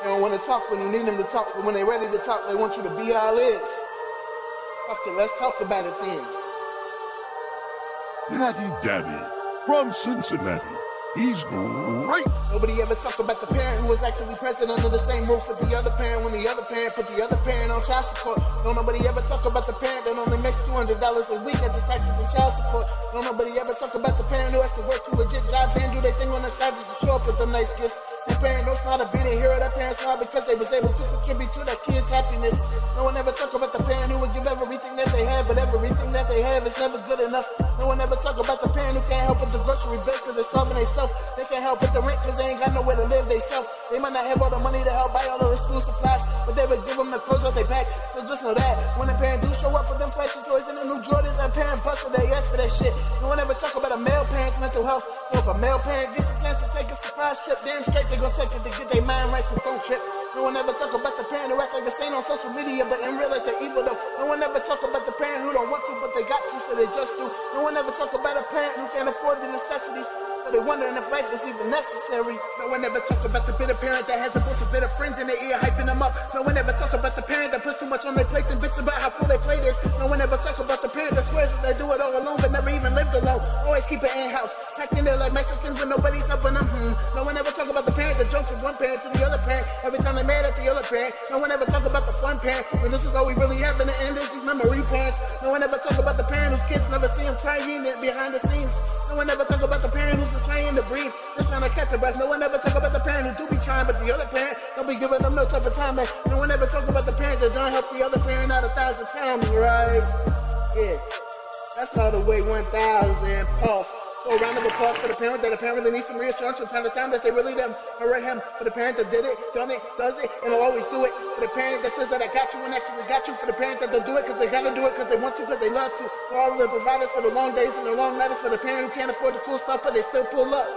They don't want to talk when you need them to talk, but when they're ready to talk, they want you to be all is. Fuck it, let's talk about it then. Natty Daddy from Cincinnati. He's great. Nobody ever talk about the parent who was actively present under the same roof with the other parent when the other parent put the other parent on child support. Don't nobody ever talk about the parent that only makes $200 a week after taxes and child support. Don't nobody ever talk about the parent who has to work two legit jobs and do their thing on the side just to show up with the nice gifts. That parent knows how to be the hero. That parent smile because they was able to contribute to that kid's happiness. No one ever talk about the parent who would give everything that they have, but everything that they have is never good enough. No one ever talk about the parent who can't help with the grocery bills because they're starving themselves. They can't help with the rent because they ain't got nowhere to live themselves. They might not have all the money to help buy all of the school supplies, but they would give them the clothes off their back. So just know that when the parent do show up with them flashy toys and the new Jordans, that parent busted their ass for that shit. No one ever talk about a male parent's mental health. So if a male parent gets a chance to take a surprise trip, damn straight they gonna take it to get their mind right, so don't trip. No one ever talk about the parent who act like a saint on social media, but in real life they're evil though. No one ever talk about the parent who don't want to, but they got to, so they just do. No one ever talk about a parent who can't afford the necessities, so they wondering if life is even necessary. No one ever talk about the bitter parent that has a bunch of bitter friends in their ear hyping them up. No one ever talk about the parent that puts too much on their plate and bitch about how full they plate is. No one ever talk about the parent that swears that they do it all alone but never even lived alone. Always keep it in-house, packed in there like Mexicans when nobody's helping them. No one ever talk about the parent that jumps from one parent to the other parent every time they mad at the other parent. No one ever talk about the fun parent when this is all we really have in the end is these memory parents. No one ever talk about the parent whose kids never see him trying it behind the scenes. No one ever talk about the parent who's just trying to breathe, just trying to catch a breath. No one ever talk about the parent who do be trying, but the other parent don't be giving them no type of time. No one ever talk about the parent that don't help the other parent out 1,000 times, right? Yeah, that's all the way 1,000. Pause. So a round of applause for the parent that apparently needs some reassurance from time to time that they really them hurt him. For the parent that did it, done it, does it, and will always do it. For the parent that says that I got you and actually got you. For the parent that don't do it because they gotta do it because they want to, because they love to. For all of the providers for the long days and the long nights. For the parent who can't afford the cool stuff but they still pull up.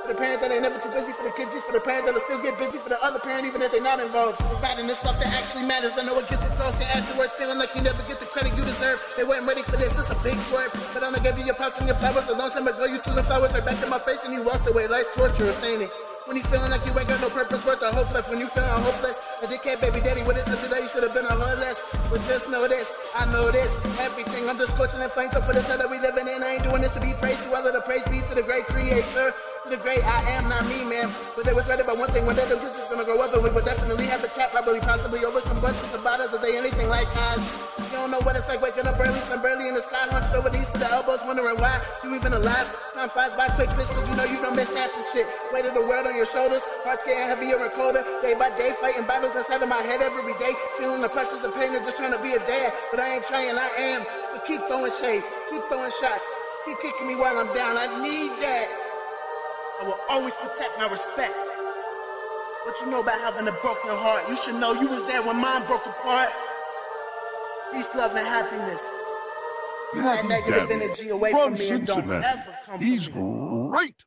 For the parent that ain't never too busy for the kids, for the parent that'll still get busy for the other parent even if they're not involved. Providing this stuff that actually matters. I know it gets exhausting afterwards, feeling like you never get the credit you deserve. They weren't ready for this, it's a big swerve. But I'm gonna give you your pouch and your flowers. A long time ago you threw the flowers right back in my face and you walked away. Life's torturous, ain't it? When you feeling like you ain't got no purpose, worth a hope left. When you feeling hopeless, a dickhead baby daddy with it today, you should have been a hoodless. But just know this, I know this, everything. I'm just scorching and flames up for this hell that we living in. I ain't doing this to be praised to, all of the praise be to the great creator. To the great I am, not me, man. But they was right about one thing, one day the kids is gonna grow up and we will definitely have a chat, probably possibly over some bunches of bottles if they anything like us. You don't know what it's like waking up early, from barely in the sky, hunched over these to the elbows, wondering why you even alive. Time flies by quick, bitch, cause you know you don't miss half the shit. Weight of the world on your shoulders, hearts getting heavier and colder. Day by day, fighting battles inside of my head every day. Feeling the pressures and pain and just trying to be a dad. But I ain't trying, I am. So keep throwing shade, keep throwing shots. Keep kicking me while I'm down, I need that. I will always protect my respect. What you know about having a broken heart? You should know you was there when mine broke apart. Peace, love, and happiness. That negative energy away from me and don't ever come He's from me. great.